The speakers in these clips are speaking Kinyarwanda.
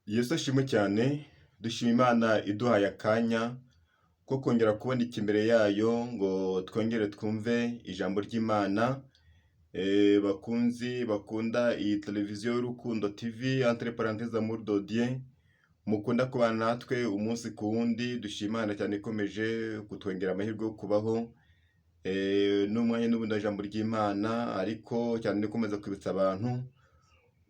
Yesu ashimwe cyane, dushima Imana iduhaye akanya ko kongera kuboneka imbere yayo ngo twongere twumve ijambo ry'Imana. Bakunzi bakunda iyi televiziyo y'Urukundo TV entre parenthèses amour de Dieu, mukunda kubana natwe umunsi ku wundi, dushima Imana cyane ikomeje kutwongera amahirwe yo kubaho n'umwanya n'ubundi ijambo ry'Imana, ariko cyane nikomeza kwibutsa abantu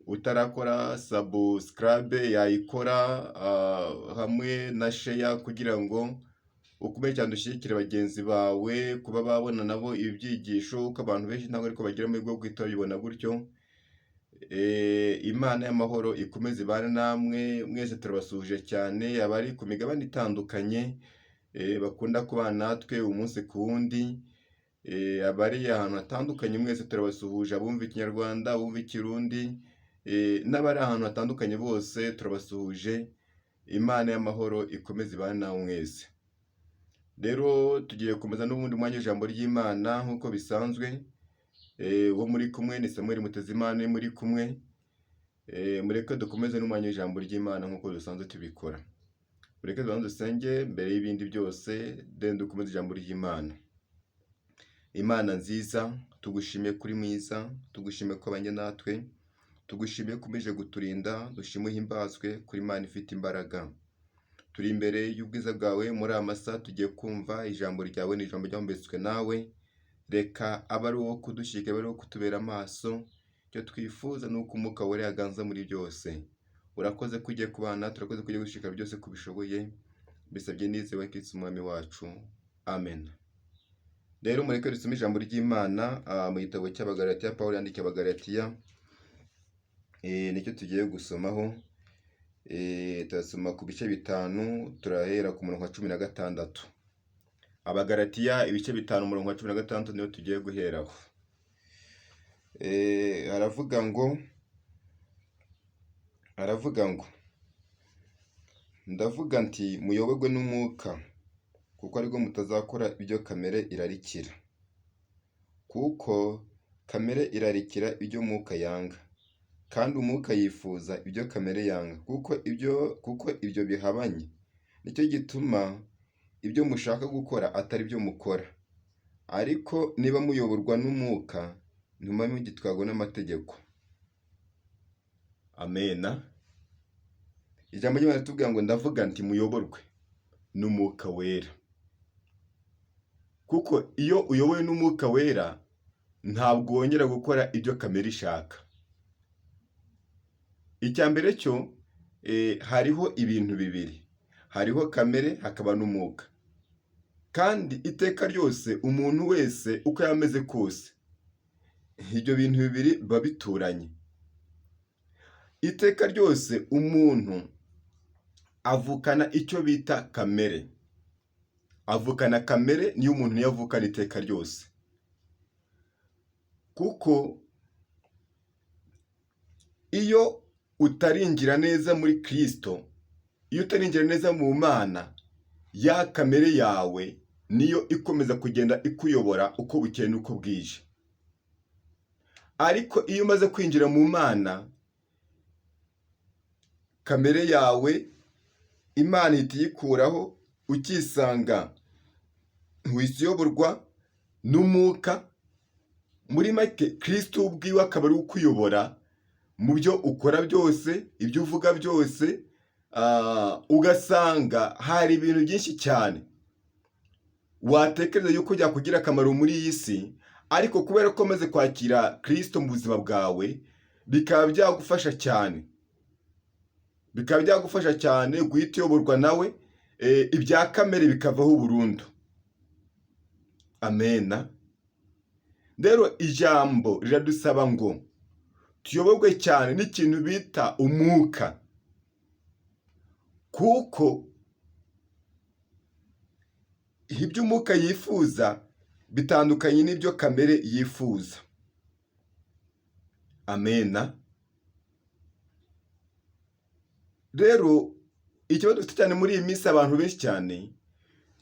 utarakora subscribe yayikora hamwe na share kugira ngo ukomeye cyane dushyigikire bagenzi bawe kuba babona nabo ibyigisho, uko abantu benshi ntabwo ariko bagira amahirwe yo guhita babibona gutyo. Imana y'amahoro ikomeze ibane namwe mwese, turabasuhuje cyane abari ku migabane itandukanye bakunda kubana natwe umunsi ku wundi, abari ahantu hatandukanye mwese turabasuhuje, abumva ikinyarwanda, abumva ikirundi, n'abari ahantu hatandukanye bose turabasuhuje. Imana y'amahoro ikomeze ibane nawe mwese. Rero tugiye gukomeza n'ubundi mwanya w'ijambo ry'Imana nk'uko bisanzwe. Uwo muri kumwe ni Samuel Mutezimana, muri kumwe. Mureke dukomeze n'umwanya w'ijambo ry'Imana nk'uko dusanzwe tubikora. Mureke dubanze dusenge mbere y'ibindi byose, then dukomeze ijambo ry'Imana. Imana nziza, tugushimiye kuri mwiza, tugushimiye ko abanye natwe, tugushimiye kumeje guturinda, dushime uhimbazwe kuri Imana ifite imbaraga. Turi imbere y'ubwiza bwawe muri amasa, tugiye kumva ijambo ryawe, ni ijambo ryambetswe nawe. Reka abe ari wowe kudushyigikira, abe ari wowe kutubera amaso. Icyo twifuza ni uko umwuka wera yaganza muri byose. Urakoze ko ugiye kubana, turakoze ko ugiye gushikira byose kubishoboye. Bisabye nizewe ko Yesu umwami wacu. Amen. Rero mureke dusome ijambo ry'Imana mu gitabo cy'Abagalatiya, Pawulo yandikiye Abagalatiya. Nicyo tugiye gusomaho. Turasoma ku bice bitanu, turahera ku murongo wa 16. Abagalatiya ibice bitanu umurongo wa 16 niyo tugiye guheraho. Aravuga ngo ndavuga nti muyoborwe n'umwuka, kuko aribwo mutazakora ibyo kamere irarikira. Kuko kamere irarikira ibyo umwuka yanga, kandi umwuka yifuza ibyo kamere yanga, kuko ibyo bihabanye. Nicyo gituma ibyo mushaka gukora atari byo mukora. Ariko niba muyoborwa n'umwuka, ntuma mugitwarwa n'amategeko. Amena. Ijambo ry'Imana ritubwira ngo ndavuga nti muyoborwe n'umwuka wera. Kuko iyo uyobowe n'umwuka wera, ntabwo wongera gukora ibyo kamere ishaka. Icya mbere cyo hariho ibintu bibiri, hariho kamere hakaba n'umwuka. Kandi iteka ryose umuntu wese uko yameze kose, ibyo bintu bibiri biba bituranye. Iteka ryose umuntu avukana icyo bita kamere. Avukana kamere, niyo umuntu niyo avukana iteka ryose. Kuko iyo utarinjira neza muri Kristo, iyo utarinjira neza mu Mana, ya kamere yawe niyo ikomeza kugenda ikuyobora uko bukeye n'uko bwije. Ariko iyo umaze kwinjira mu Mana, kamere yawe Imana ihita iyikuraho, ukisanga ntiwiyoborwa n'umwuka. Muri make Kristo ubwiwe akaba ari ukuyobora mu byo ukora byose, ibyo uvuga byose. Ugasanga hari ibintu byinshi cyane watekereza yuko byakugira akamaro muri iyi si, ariko kubera ko umaze kwakira Kristo mu buzima bwawe, bikaba byagufasha cyane guhita uyoborwa nawe, ibya kamere bikavaho burundu. Amena. Rero ijambo riradusaba ngo tuyoborwe cyane n'ikintu bita umwuka, kuko ibyo umwuka yifuza bitandukanye n'ibyo kamere yifuza. Amena. Rero ikibazo dufite cyane muri iyi minsi, abantu benshi cyane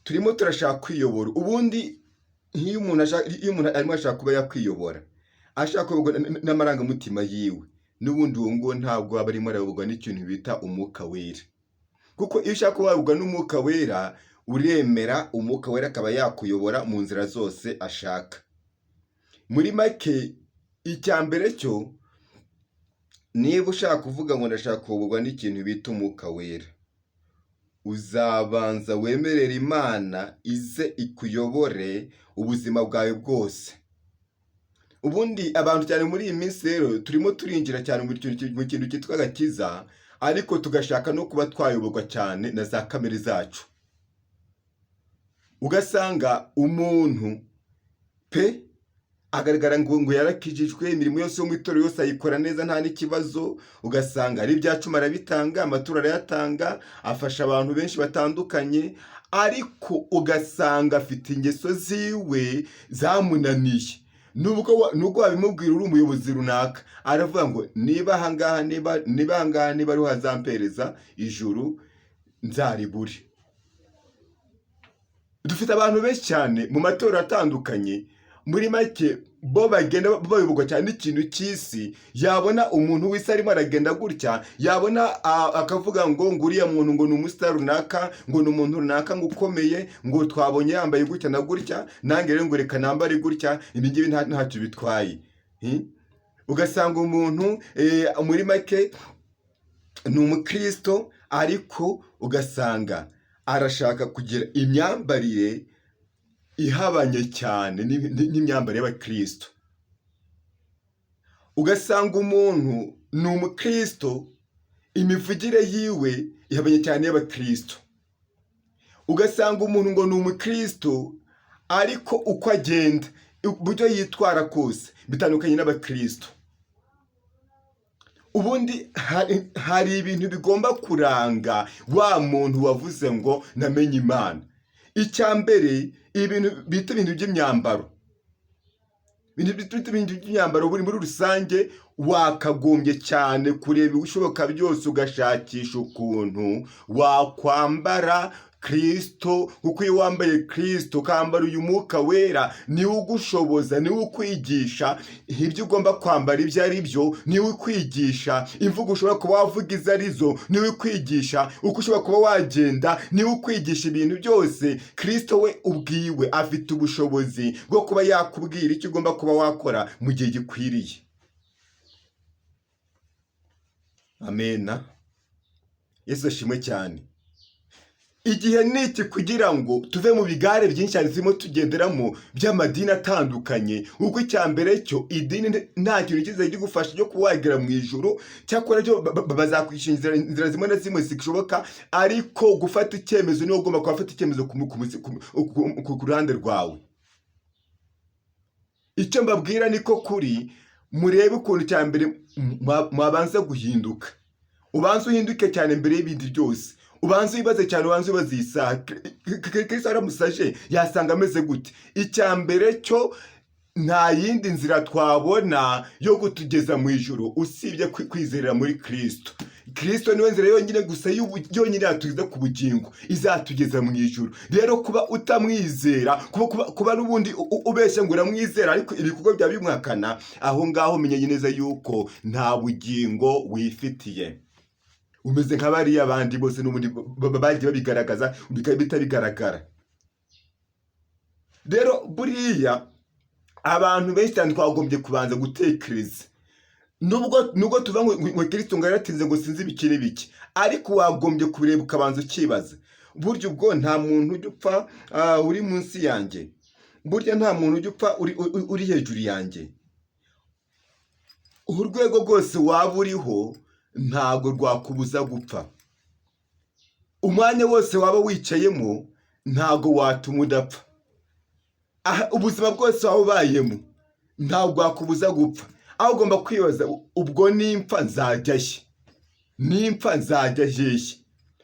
turimo turashaka kwiyobora. Ubundi iyo umuntu arimo ashaka kuba yakwiyobora, ashaka kuyoborwa n'amarangamutima yiwe, n'ubundi uwo nguwo ntabwo aba arimo arayoborwa n'ikintu bita umwuka wera. Kuko iyo ushaka kuyoborwa n'umwuka wera, uremera umwuka wera akaba yakuyobora mu nzira zose ashaka. Muri make, icya mbere cyo, niba ushaka kuvuga ngo ndashaka kuyoborwa n'ikintu bita umwuka wera, uzabanza wemerera Imana ize ikuyobore ubuzima bwawe bwose. Ubundi abantu cyane muri iyi minsi rero turimo turinjira cyane mu kintu cyitwa agakiza, ariko tugashaka no kuba twayoborwa cyane na za kamere zacu. Ugasanga umuntu pe agaragara ngo yarakijijwe, imirimo yose yo mu itorero yose ayikora neza nta n'ikibazo, ugasanga ari ibyacuma arabitanga, amaturo arayatanga, afasha abantu benshi batandukanye, ariko ugasanga afite ingeso ziwe zamunaniye. Nubwo wabimubwira uri umuyobozi runaka, aravuga ngo niba ahangaha ariho hazampereza ijuru, nzaribure. Dufite abantu benshi cyane mu matorero atandukanye, muri make bo bagenda bayoborwa cyane n'ikintu cy'isi. Yabona umuntu w'isi arimo aragenda gutya, yabona akavuga ngo uriya muntu ngo ni umusitari runaka, ngo ni umuntu runaka ngo ukomeye, ngo twabonye yambaye gutya na gutya, nange rero ngo reka nambare gutya, ibi ngibi ntacyo bitwaye. Ugasanga umuntu muri make ni umukristo, ariko ugasanga arashaka kugira imyambarire ihabanye cyane n'imyambarire y'abakristo. Ugasanga umuntu ni umukristo, imivugire yiwe ihabanye cyane y'abakristo. Ugasanga umuntu ngo ni umukristo, ariko uko agenda, uburyo yitwara kose bitandukanye n'abakristo. Ubundi hari ibintu bigomba kuranga wa muntu wavuze ngo namenye Imana. Icya mbere, ibintu by'imyambaro. Ibintu by'imyambaro buri muri rusange, wakagombye cyane kureba ibishoboka byose ugashakisha ukuntu wakwambara Kristo, kuko iyo wambaye Kristo ukambara uyu mwuka wera, niwe ugushoboza, niwe ukwigisha ibyo ugomba kwambara ibyo ari byo, niwe ukwigisha imvugo ushobora kuba wavuga izo arizo, niwe ukwigisha uko ushobora kuba wagenda, niwe ukwigisha ibintu byose. Kristo we ubwiwe afite ubushobozi bwo kuba yakubwira icyo ugomba kuba wakora mu gihe gikwiriye. Amena. Yesu ashimwe cyane. Igihe niki kugira ngo tuve mu bigare byinshi cyane turimo tugenderamo by'amadini atandukanye. Ubwo icya mbere cyo, idini nta kintu kiza gigufasha cyo kuba wagera mu ijuru, cyakora cyo bazakwishingira inzira zimwe na zimwe zishoboka, ariko gufata icyemezo niwo ugomba gufata icyemezo ku ruhande rwawe. Icyo mbabwira niko kuri, murebe ukuntu cya mbere mwabanza guhinduka. Ubanza uhinduke cyane mbere y'ibindi byose. Ubanza wibaze cyane, ubanza wibaze isaha Kristo aramusaje yasanga ameze gute. Icya mbere cyo, nta yindi nzira twabona yo kutugeza mu ijuru usibye kwizerera muri Kristo. Kristo niwe nzira yonyine gusa yonyine yatugeza ku bugingo, izatugeza mu ijuru. Rero kuba utamwizera, kuba n'ubundi ubeshya ngo uramwizera ariko ibikorwa byawe bimwakana, aho ngaho menye neza yuko nta bugingo wifitiye. Umeze nk'abariya abandi bose n'ubundi bagiye babigaragaza bitabigaragara. Rero buriya abantu benshi cyane twagombye kubanza gutekereza. Nubwo tuva ngo Kristo ngo yaratinze ngo sinzi ibikiri bike, ariko wagombye kubireba ukabanza ukibaza. Burya ubwo nta muntu ujya upfa uri munsi yanjye. Burya nta muntu ujya upfa uri hejuru yanjye. Urwego rwose waba uriho ntabwo rwakubuza gupfa. Umwanya wose waba wicayemo ntabwo watuma udapfa. Ubuzima bwose waba ubayemo ntabwo bwakubuza gupfa. Aho ugomba kwibaza, ubwo nimpfa nzajya he? Nimpfa nzajya hehe?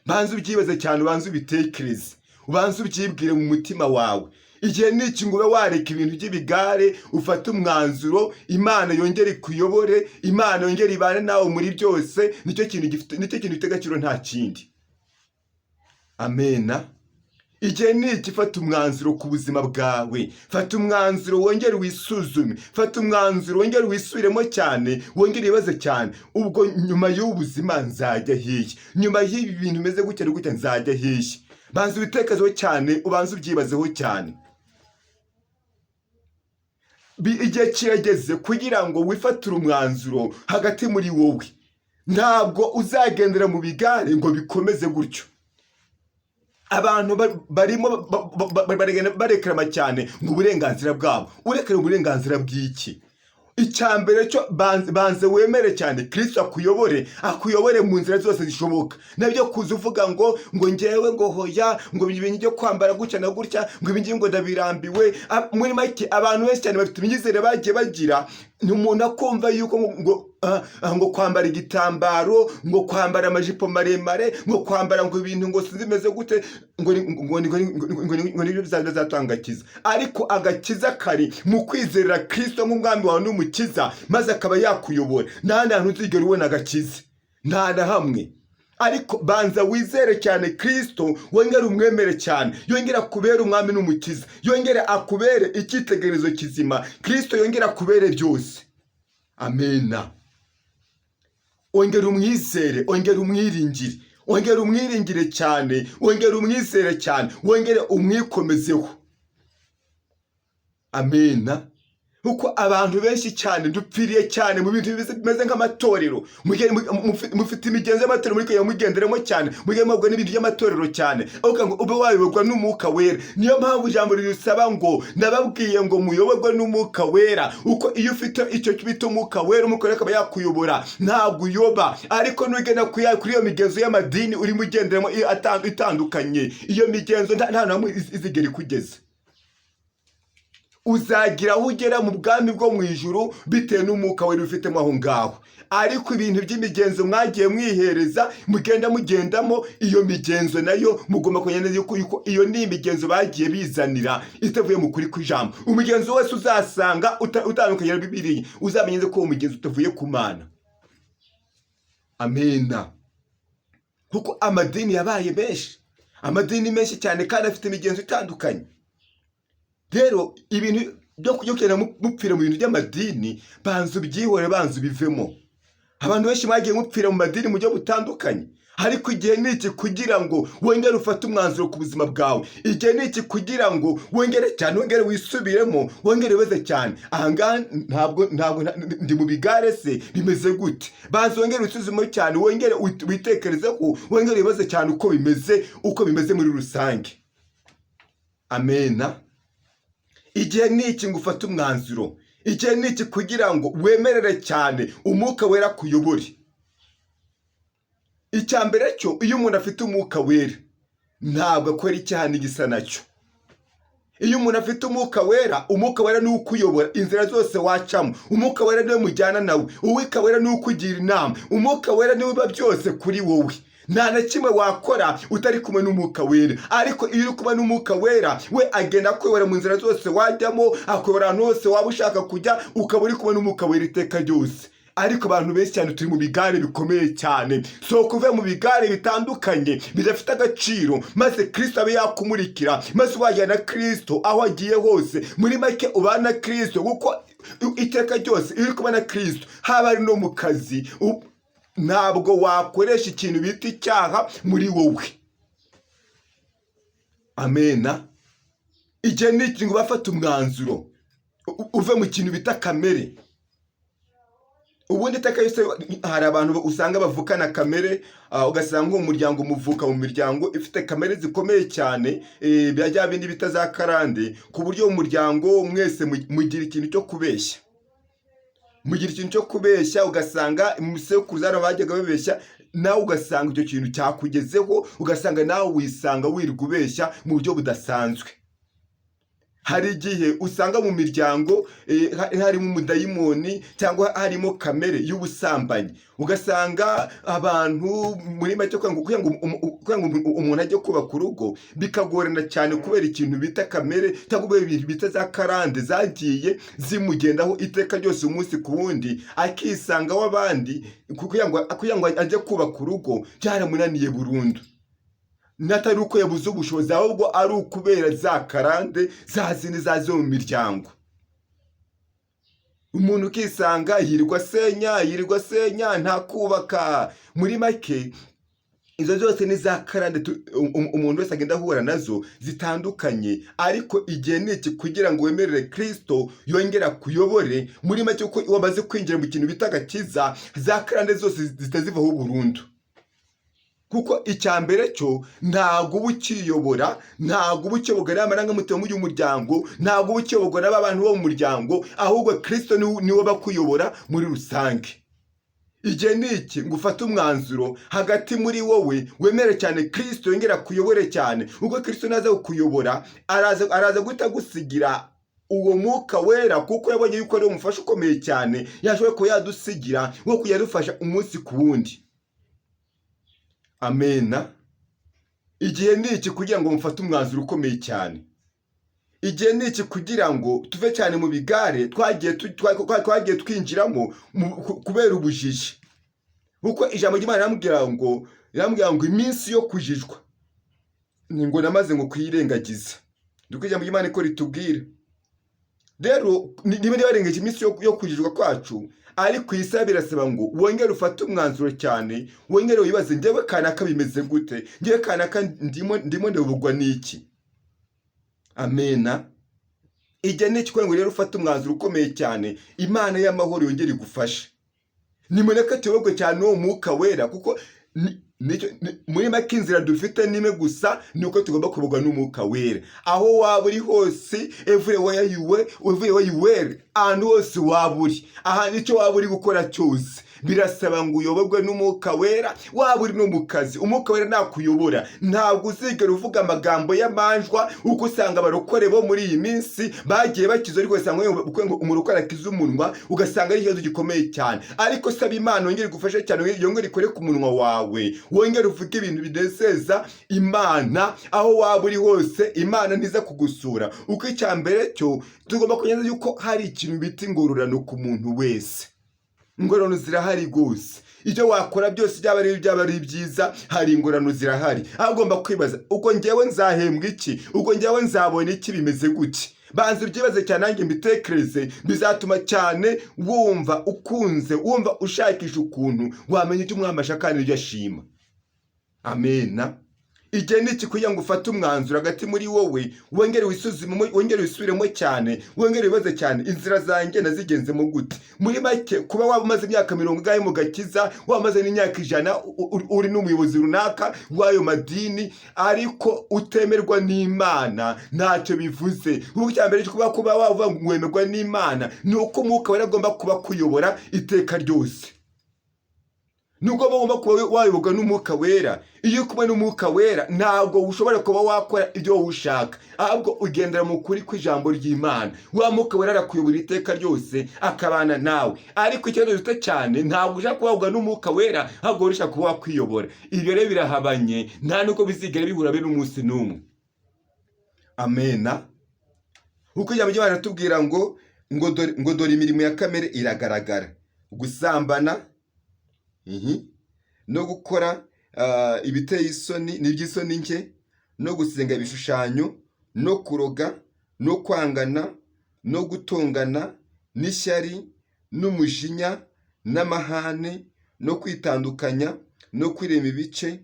Banza ubyibaze cyane, ubanza ubitekereze, ubanza ubyibwire mu mutima wawe. Igihe niki ngo ube wareka ibintu by'ibigare, ufate umwanzuro, Imana yongere ikuyobore, Imana yongere ibane nawe muri byose. Nicyo kintu gifite agaciro, nta kindi. Amena. igihe ni iki? Fata umwanzuro ku buzima bwawe, fata umwanzuro wongere wisuzume, fata umwanzuro wongere wisubiremo cyane, wongere wibaze cyane, ubwo nyuma y'ubu buzima nzajya hehe, nyuma y'ibi bintu bimeze gutya no gutya nzajya hehe. Banza ubitekerezeho cyane, ubanza ubyibazeho cyane. Igihe kirageze kugira ngo wifatire umwanzuro hagati muri wowe. Ntabwo uzagendera mu bigare ngo bikomeze gutyo. Abantu barimo barekerama cyane ngo uburenganzira bwabo. Urekere uburenganzira bw'iki? Icyambere cyo banze wemere cyane Kristo akuyobore mu nzira zose zishoboka. Nabyo kuza uvuga ngo ngewe ngo hoya, ngo ibintu byo kwambara gutya na gutya, ngo ibingi ngo ndabirambiwe. Muri make abantu benshi cyane bafite imyizere bagiye bagira, umuntu akumva yuko ngo kwambara igitambaro, ngo kwambara amajipo maremare, ngo kwambara ngo ibintu ngo zimeze gute, ngo nibyo bizatanga agakiza. Ariko agakiza kari mu kwizerera Kristo nk'umwami wawe n'umukiza, maze akaba yakuyobora. Nta hantu uzigera ubona agakiza, nta na hamwe. Ariko banza wizere cyane Kristo, wongere umwemere cyane, yongere akubere umwami n'umukiza, yongere akubere icyitegererezo kizima. Kristo yongere akubere byose. Amena. Ongera umwizere, ongera umwiringire, ongera umwiringire cyane, ongera umwizere cyane, wongere umwikomezeho. Amena. Kuko abantu benshi cyane dupfiriye cyane mu bintu bimeze nk'amatorero. Mufite imigenzo y'amatorero muri kujya mugenderemo cyane, mujye mubwo n'ibintu by'amatorero cyane, aho ngo ube wayoborwa n'umwuka wera. Niyo mpamvu ijambo risaba ngo nababwiye ngo muyoborwe n'umwuka wera. Uko iyo ufite icyo bita umwuka wera, umwuka wera akaba yakuyobora, ntabwo uyoba. Ariko nugenda kuri iyo migenzo y'amadini urimo ugenderamo itandukanye, iyo migenzo nta namwe izigera ikugeza. Uzagira aho ugera mu bwami bwo mu ijuru bitewe n'umwuka wera ufitemo aho ngaho. Ariko ibintu by'imigenzo mwagiye mwihereza, mugendamo, iyo migenzo nayo mugomba kumenya yuko iyo ni imigenzo bagiye bizanira itavuye mu kuri kw'ijambo. Umugenzo wese uzasanga utandukanye na Bibiliya, uzamenye ko uwo mugenzo utavuye ku Mana. Amena. Kuko amadini yabaye menshi, amadini menshi cyane kandi afite imigenzo itandukanye. Rero ibintu byo kugenda mupfira mu bintu by'amadini, banza ubyihore, banza ubivemo. Abantu benshi bagiye mupfira mu madini mu buryo butandukanye. Ariko igihe ni iki kugira ngo wongere ufate umwanzuro ku buzima bwawe. Igihe ni iki kugira ngo wongere cyane, wongere wisubiremo, wongere weze cyane. Ahangaha ntabwo ndi mu bigare se, bimeze gute? Banza wongere wisuzumemo cyane, wongere witekerezeho, wongere wibaze cyane uko bimeze muri rusange. Amena. Igihe ni iki ngo ufate umwanzuro. Igihe ni iki kugira ngo wemerere cyane umwuka wera kuyobore. Icyambere cyo, iyo umuntu afite umwuka wera ntabwo akora icyaha n'igisa nacyo. Iyo umuntu afite umwuka wera niwe ukuyobora inzira zose wacamo. Umwuka wera niwe mujyana nawe, umwuka wera niwe ukugira inama, umwuka wera niwe uba byose kuri wowe. Nta na kimwe wakora utari kumwe n'umwuka wera. Ariko iyo uri kumwe n'umwuka wera, we agenda akuyobora mu nzira zose wajyamo, akuyobora ahantu hose waba ushaka kujya, ukaba uri kumwe n'umwuka wera iteka ryose. Ariko abantu benshi cyane turi mu bigare bikomeye cyane. So kuva mu bigare bitandukanye bidafite agaciro, maze Kristo abe yakumurikira, maze wajyana Kristo aho agiye hose. Muri make ubana Kristo, kuko iteka ryose iyo uri kubana Kristo, haba ari no mu kazi, ntabwo wakoresha ikintu bita icyaha muri wowe. Amena. Igihe ni iki ngo bafate umwanzuro uve mu kintu bita kamere. Ubundi iteka yose hari abantu usanga bavukana kamere, ugasanga umuryango muvuka mu miryango ifite kamere zikomeye cyane, byajya bindi bita za karande, ku buryo umuryango mwese mugira ikintu cyo kubeshya. Ugasanga imusekuruza bajyaga babeshya, nawe ugasanga icyo kintu cyakugezeho, ugasanga nawe wisanga wirirwa ubeshya mu buryo budasanzwe. Hari igihe usanga mu miryango harimo umudayimoni cyangwa harimo kamere y'ubusambanyi. Ugasanga abantu muri make kugira ngo umuntu ajye kubaka urugo bikagorana cyane kubera ikintu bita kamere cyangwa ibintu bita za karande zagiye zimugendaho iteka ryose umunsi ku wundi, akisanga w'abandi kugira ngo ajye kubaka urugo byaramunaniye burundu. n'atari uko yabuze ubushobozi, ahubwo ari ukubera za karande za zindi zazo mu miryango. Umuntu ukisanga yirirwa asenya nta kubaka. Muri make izo zose ni za karande umuntu wese agenda ahura nazo zitandukanye, ariko igihe ni iki kugira ngo wemerere Kristo yongera kuyobore. Muri make uko wamaze kwinjira mu kintu bita agakiza, za karande zose zitazivaho burundu. Kuko icya mbere cyo ntabwo uba ukiyobora, ntabwo uba ukiyoborwa n'amarangamutima y'umuryango, ntabwo uba ukiyoborwa n'abantu bo mu muryango, ahubwo Kristo niwe bakuyobora muri rusange. Igihe ni iki ngo ufate umwanzuro hagati muri wowe wemere cyane Kristo yongera kuyobore cyane. Ubwo Kristo naza kukuyobora araza guhita gusigira uwo mwuka wera, kuko yabonye yuko ari umufasha ukomeye cyane yashoboye kuba yadusigira wo kujya adufasha umunsi ku wundi. Amena. Igihe ni iki kugira ngo mufate umwanzuro ukomeye cyane. Igihe ni iki kugira ngo tuve cyane mu bigare twagiye twinjiramo kubera ubujiji. Kuko ijambo ry'Imana riramubwira ngo iminsi yo kujijwa ni ngo namaze ngo kuyirengagiza. Duko ijambo ry'Imana ko ritubwira. Rero niba barengeje iminsi yo kujijwa kwacu, ariko isa birasaba ngo wongere ufate umwanzuro cyane, wongere wibaze njyewe kanaka bimeze gute, njyewe kanaka ndimo ndabugwa n'iki. Amena. Igihe ni iki ngo rero ufate umwanzuro ukomeye cyane, Imana y'amahoro yongere igufashe. Nimureke tuyoborwe cyane uwo mwuka wera, kuko muri make inzira dufite nimwe gusa, ni uko tugomba kuyoborwa n'umwuka wera. Aho waba uri hose, everywhere you were, ahantu hose waba uri, ahantu icyo waba uri gukora cyose, birasaba ngo uyoborwe n'umwuka wera. Waba uri no mu kazi, umwuka wera nakuyobora. Ntabwo uzigera uvuga amagambo y'amanjwa, uko usanga abarokore bo muri iyi minsi bagiye bakiza, ariko usanga umurokore akiza umunwa, ugasanga ari ikibazo gikomeye cyane. Ariko saba Imana yongere igufashe cyane, yongere ikore ku munwa wawe, wongere uvuge ibintu binezeza Imana. Aho waba uri hose, Imana ntiza kugusura. Uko icya mbere cyo tugomba kunyeza yuko hari ikintu bita ingororano ku muntu wese. Ingororano zirahari rwose. Icyo wakora byose byaba ari byiza, hari ingororano zirahari. Aho ugomba kwibaza, uko njyewe nzahembwa iki, uko njyewe nzabona iki, bimeze gutya. Banza ubyibaze cyane, nanjye mbitekereze. Bizatuma cyane wumva ukunze, wumva ushakisha ukuntu wamenya icyo umwami ashaka kandi ibyo ashima. Amena. Igihe ni iki kugira ngo ufate umwanzuro hagati muri wowe, wongere wisuzumemo, wongere wisubiremo cyane, wongere wibaze cyane, inzira zanjye nazigenzemo gute. Muri make kuba waba umaze imyaka 40 mu gakiza, wamaze n'imyaka 100 uri n'umuyobozi runaka w'ayo madini, ariko utemerwa n'Imana, ntacyo bivuze. Ubu cyambere kuba wava ngwemerwa n'Imana, ni uko umwuka wera agomba kuba kuyobora iteka ryose. Nubwo bagomba kuba wayoborwa n'umwuka wera. Iyo kumwe n'umwuka wera, ntabwo ushobora kuba wakora ibyo ushaka, ahubwo ugendera mu kuri kw'ijambo ry'Imana. Wa mwuka wera arakuyobora iteka ryose, akabana nawe. Ariko ikibazo gito cyane, ntabwo ushaka kuba n'umwuka wera, ahubwo urashaka kuba wakwiyobora. Ibyo rero birahabanye, nta nuko bizigera bihura be n'umunsi n'umwe. Amena. Uko ijambo ry'Imana ratubwira ngo dore imirimo ya kamere iragaragara: gusambana, no gukora ibiteye isoni n'iby'isoni nke, no gusenga ibishushanyo, no kuroga, no kwangana, no gutongana, n'ishyari, n'umujinya, n'amahane, no kwitandukanya, no kwirema ibice,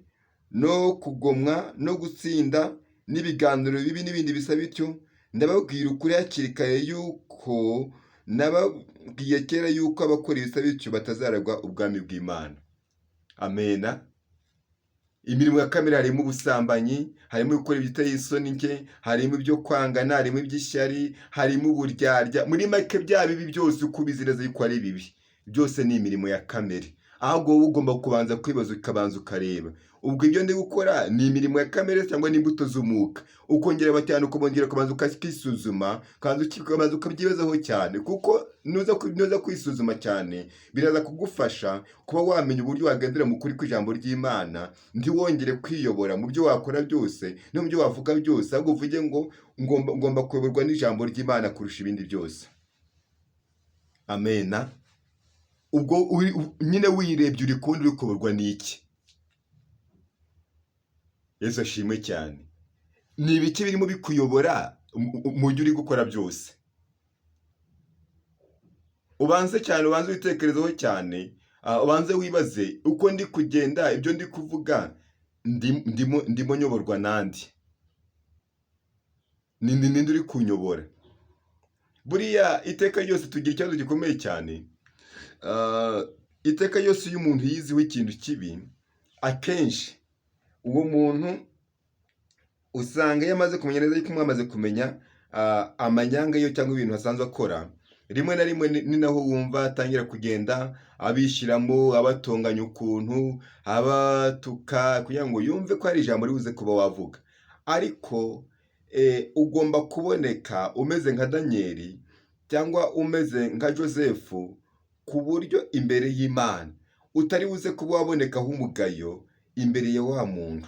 no kugomwa, no gutsinda, n'ibiganiro bibi n'ibindi bisa bityo. Ndababwira ukuri hakiri kare yuko nababwiye kera yuko abakora ibisa bityo batazaragwa ubwami bw'Imana. Amena. Imirimo ya kamere harimo ubusambanyi, harimo gukora ibiteye isoni nke, harimo ibyo kwangana, harimo iby'ishyari, harimo uburyarya. Muri make bya bibi byose uko ubizireza yuko ari bibi, byose ni imirimo ya kamere. Ahubwo wowe ugomba kubanza kwibaza, ukabanza ukareba, ubwo ibyo ndi gukora ni imirimo ya kamere cyangwa n'imbuto z'umwuka. Ukongera cyane, ukongera kubanza ukisuzuma, ukabanza ukabyibazaho cyane, kuko nuza kwisuzuma cyane biraza kugufasha kuba wamenya uburyo wagendera mu kuri kw'ijambo ry'Imana, ntiwongere kwiyobora mu byo wakora byose no mu byo wavuga byose, ahubwo uvuge ngo ngomba kuyoborwa n'ijambo ry'Imana kurusha ibindi byose. Amena. Ubwo nyine wirebye uri kundi uri kuyoborwa n'iki? Yesu ashimwe cyane. Ni ibiki birimo bikuyobora mu byo uri gukora byose? Ubanze witekerezeho cyane, ubanze wibaze uko ndi kugenda, ibyo ndi kuvuga ndimo nyoborwa nande? Ninde uri kunyobora? Buriya iteka ryose tugira ikibazo gikomeye cyane. Iteka ryose iyo umuntu yiziho ikintu kibi, akenshi uwo muntu usanga iyo amaze kumenya neza yuko mwamaze kumenya amanyanga yo cyangwa ibintu asanzwe akora, rimwe na rimwe ni naho wumva atangira kugenda abishyiramo, abatonganya ukuntu, abatuka kugira ngo yumve ko hari ijambo ribuze kuba wavuga. Ariko ugomba kuboneka umeze nka Daniyeli cyangwa umeze nka Josefu, ku buryo imbere y'Imana utari buze kuba wabonekaho umugayo imbere ya wa muntu.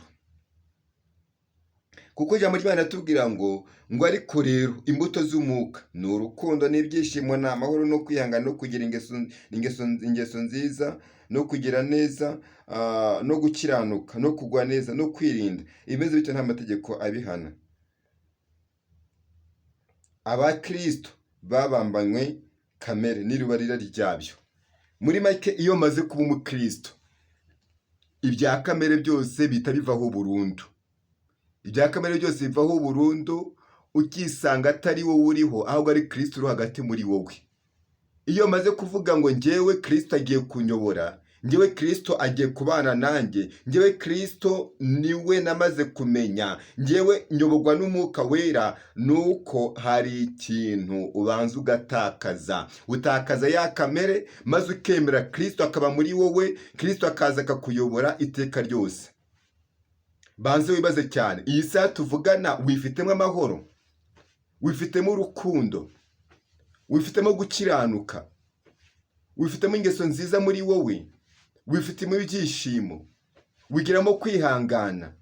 Kuko ijambo ry'Imana riratubwira ngo ariko rero imbuto z'umwuka ni urukundo n'ibyishimo n'amahoro no kwihangana no kugira ingeso nziza no kugira neza no gukiranuka no kugwa neza no kwirinda. Ibimeze bityo nta mategeko abihana. Abakristo babambanywe kamere n'irubarira ryabyo. Muri make iyo maze kuba umukristo, ibya kamere byose bihita bivaho burundu. Ibya kamere byose bivaho burundu, ukisanga atari wowe uriho, ahubwo ari Kristo uri hagati muri wowe. Iyo maze kuvuga ngo njyewe Kristo agiye kunyobora, njyewe Kristo agiye kubana nanjye, njyewe Kristo niwe namaze kumenya, njyewe nyoborwa n'umwuka wera, nuko hari ikintu ubanza ugatakaza. Utakaza ya kamere maze ukemera Kristo akaba muri wowe, Kristo akaza akakuyobora iteka ryose. Banze wibaze cyane, iyi saha tuvugana wifitemo amahoro, wifitemo urukundo, wifitemo gukiranuka, wifitemo ingeso nziza muri wowe, wifitemo ibyishimo, wigiramo kwihangana.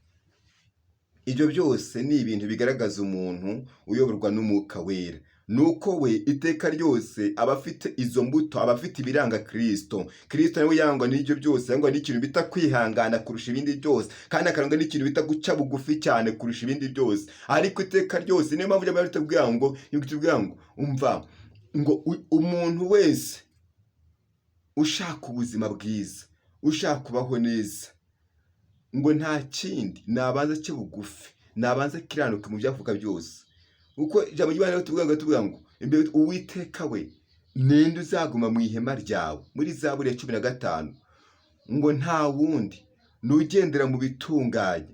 Ibyo byose ni ibintu bigaragaza umuntu uyoborwa n'umwuka wera. Nuko we iteka ryose aba afite izo mbuto, aba afite ibiranga Kristo. Kristo nawe yangwa n'ibyo byose, yangwa n'ikintu bita kwihangana kurusha ibindi byose, kandi akarangwa n'ikintu bita guca bugufi cyane kurusha ibindi byose. Ariko iteka ryose niyo mpamvu y'amahoro tubwira ngo umva ngo umuntu wese ushaka ubuzima bwiza, ushaka kubaho neza, ngo nta kindi nabanza cye bugufi, nabanza kiranuka mu byavuga byose. Uko ijambo ry'Imana tuvuga ngo imbere Uwiteka we ninde uzaguma mu ihema ryawe, muri Zaburi ya 15, ngo nta wundi nugendera mu bitunganye,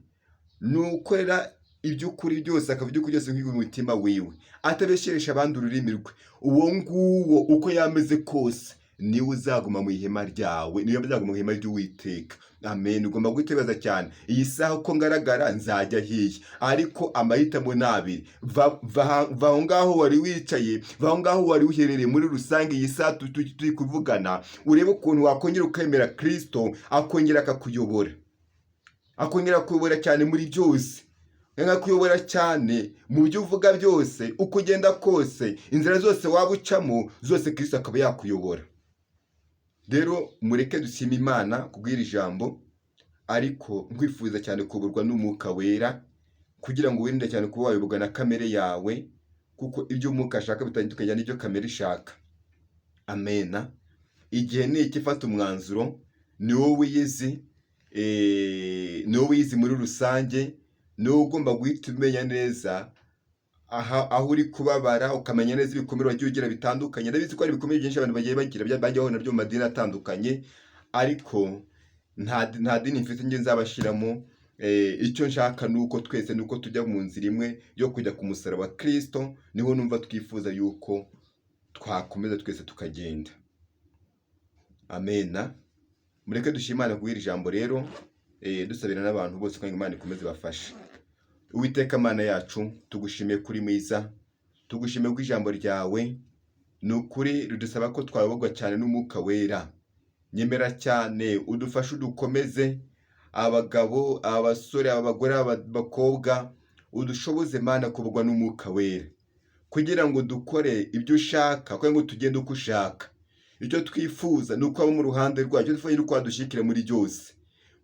nukorera iby'ukuri byose, akavuga iby'ukuri byose nk'ibyo mu mutima wiwe, atabesheresha abandi ururimi rwe. Uwo nguwo uko yameze kose niwe uzaguma mu ihema ryawe, niwe uzaguma mu ihema ry'Uwiteka. Amen. Ugomba gutekereza cyane, iyi saha uko ngaragara nzajya hiye, ariko amahitamo nabiri. Va aho ngaho wari wicaye, va aho ngaho wari uherereye muri rusange, iyi saha turi kuvugana, urebe ukuntu wakongera ukemera Kristo, akongera akakuyobora, akongera kuyobora cyane muri byose, akakuyobora cyane mu byo uvuga byose, uko ugenda kose, inzira zose waba ucamo zose, Kristo akaba yakuyobora. Rero mureke dushime Imana kubwira ijambo, ariko nkwifuza cyane kuyoborwa n'umwuka wera, kugira ngo wirinde cyane kuba wayoborwa na kamere yawe, kuko ibyo umwuka ashaka bitandukanye n'ibyo kamere ishaka. Amena. Igihe ni iki fata umwanzuro, ni wowe wiyizi muri rusange, ni wowe ugomba guhita umenya neza aho uri kubabara, ukamenya neza ibikomere wagiye ugira bitandukanye. Ndabizi ko hari ibikomere byinshi abantu bagiye bagira, bajyaho nabyo mu madini atandukanye, ariko nta dini mfite njye nzabashiramo. Icyo nshaka nuko twese nuko tujya mu nzira imwe yo kujya ku musaraba wa Kristo. Niho numva twifuza yuko twakomeza twese tukagenda. Amena. Mureke dushimane kubwira ijambo rero, dusabira n'abantu bose ko Imana ikomeze bafashe. Uwiteka Mana yacu, tugushimiye kuri mwiza, tugushimiye ko ijambo ryawe ni ukuri ridusaba ko twayoborwa cyane n'umwuka wera. Nyemera cyane udufashe, udukomeze, abagabo, abasore, abagore, abakobwa, udushoboze Mana kuyoborwa n'umwuka wera, kugira ngo dukore ibyo ushaka, kugira ngo tugende uko ushaka. Icyo twifuza ni uko abo mu ruhande rwacu, icyo twifuza ni uko wadushyigikira muri byose.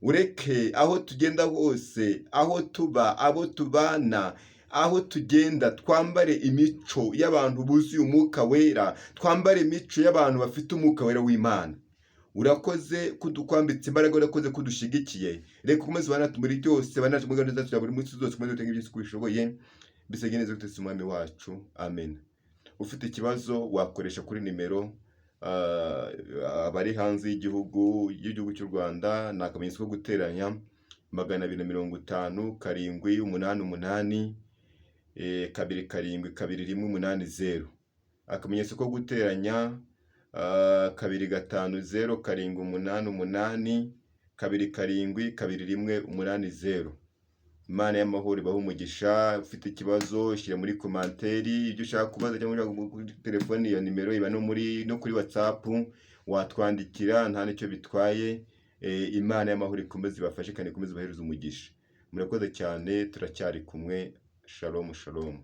ureke aho tugenda hose, aho tuba, abo tubana, aho tugenda twambare imico y'abantu buzuye umwuka wera, twambare imico y'abantu bafite umwuka wera w'Imana. Urakoze kudukwambitse imbaraga, urakoze kudushigikiye. Reka ukomeze ubane muri byose, banaje muri gahunda zacu za buri munsi zose, ukomeze utenge ibyo ubishoboye, bisege neza guteza umwami wacu. Amen. Ufite ikibazo wakoresha kuri nimero abari hanze y'igihugu cy'u Rwanda, ni akamenyetso ko guteranya 250 7 8 8 2 7 2 1 80. Akamenyetso ko guteranya 2 5 0 7 8 8 2 7 2 1 80. Imana y'amahoro ibahe umugisha. Ufite ikibazo shyira muri komanteri ibyo ushaka kubaza, cyangwa kuri telefoni, iyo nimero iba no kuri WhatsApp, watwandikira, nta nicyo bitwaye. Imana y'amahoro ikomeze ibafashe kandi ikomeze ibahereze umugisha. Murakoze cyane, turacyari kumwe. Shalom shalom.